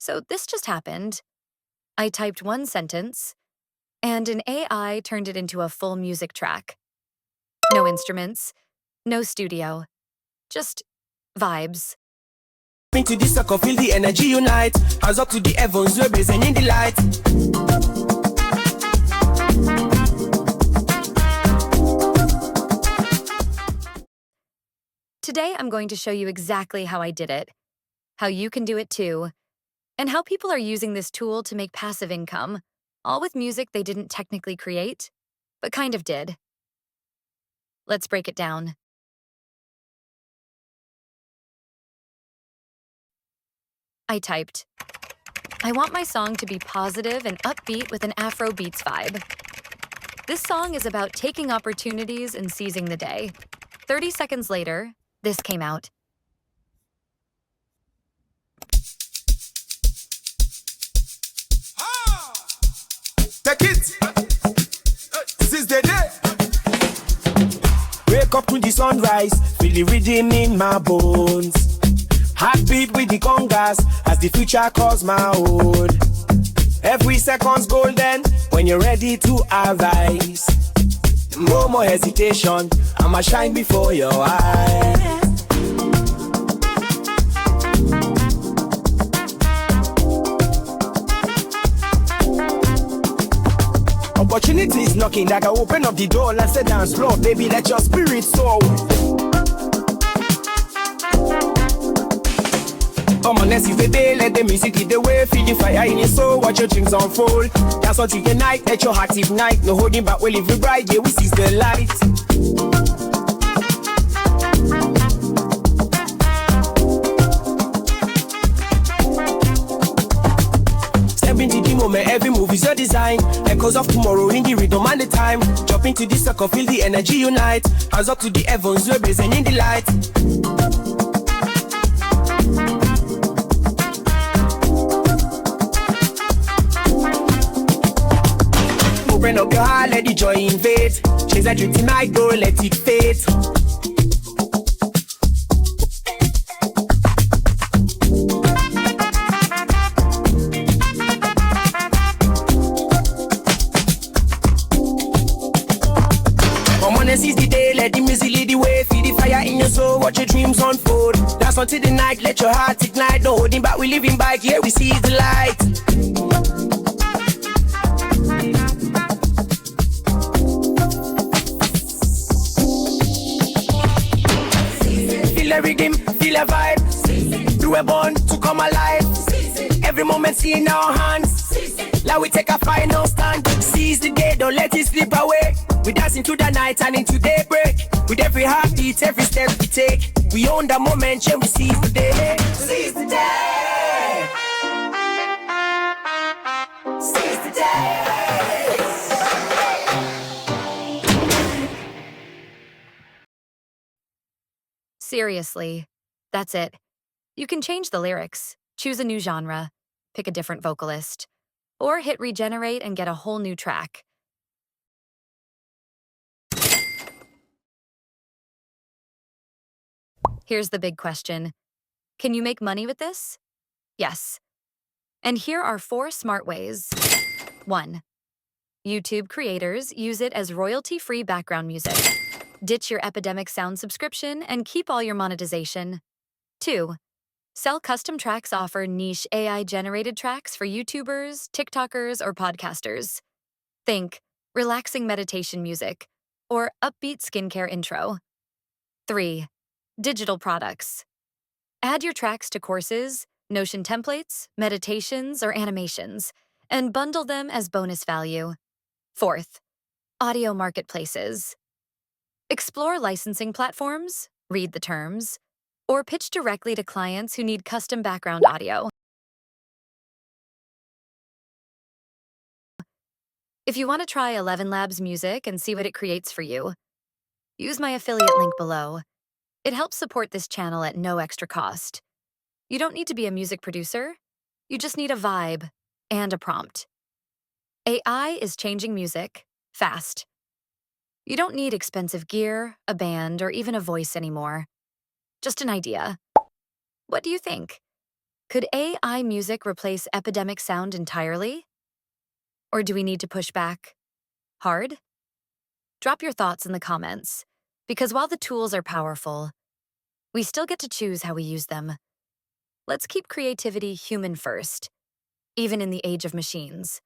So this just happened. I typed one sentence, and an AI turned it into a full music track. No instruments, no studio, just vibes. Into the circle, feel the energy unite. Hands up to the heavens, we're blazing in the light. Today, I'm going to show you exactly how I did it, how you can do it too, and how people are using this tool to make passive income, all with music they didn't technically create, but kind of did. Let's break it down. I typed, I want my song to be positive and upbeat with an Afrobeats vibe. This song is about taking opportunities and seizing the day. 30 seconds later, this came out. Take it! This is the day! Wake up to the sunrise, feel the rhythm in my bones. Heartbeat with the congas as the future calls my own. Every second's golden when you're ready to arise. No more hesitation, I'ma shine before your eyes. Opportunities knocking, like I open up the door and say dance floor, baby, let your spirit soar. Come on, let's see the day, let the music lead the way. Feel the fire in your soul, watch your dreams unfold. That's what you unite, let your heart ignite. No holding back, we live it bright, yeah, we seize the light. Step into the moment, every move is your design. Echoes of tomorrow in the rhythm and the time. Jump into the circle, feel the energy unite. Hands up to the heavens, we're blazing in the light. Open up your heart, let the joy invade. Chase that dream tonight, go let it fade. Come on and seize the day, let the music lead the way. Feel the fire in your soul, watch your dreams unfold. Dance until the night, let your heart ignite. No holding back, we living back, here we seize the light. Feel a rhythm, feel a vibe. You were born to come alive. Every moment see in our hands. Now we take a final stand. Seize the day, don't let it slip away. We dance into the night and into daybreak. With every heartbeat, every step we take, we own the moment, and we seize the day. Seize the day. Seize the day. Seriously, that's it. You can change the lyrics, choose a new genre, pick a different vocalist, or hit regenerate and get a whole new track. Here's the big question. Can you make money with this? Yes. And here are 4 smart ways. 1. YouTube creators use it as royalty-free background music. Ditch your epidemic sound subscription and keep all your monetization. 2. Sell custom tracks offer niche AI-generated tracks for YouTubers, TikTokers, or podcasters. Think relaxing meditation music or upbeat skincare intro. 3. Digital products. Add your tracks to courses, Notion templates, meditations, or animations, and bundle them as bonus value. 4th, audio marketplaces. Explore licensing platforms, read the terms, or pitch directly to clients who need custom background audio. If you want to try ElevenLabs music and see what it creates for you, use my affiliate link below. It helps support this channel at no extra cost. You don't need to be a music producer. You just need a vibe and a prompt. AI is changing music fast. You don't need expensive gear, a band, or even a voice anymore. Just an idea. What do you think? Could AI music replace epidemic sound entirely? Or do we need to push back hard? Drop your thoughts in the comments, because while the tools are powerful, we still get to choose how we use them. Let's keep creativity human first, even in the age of machines.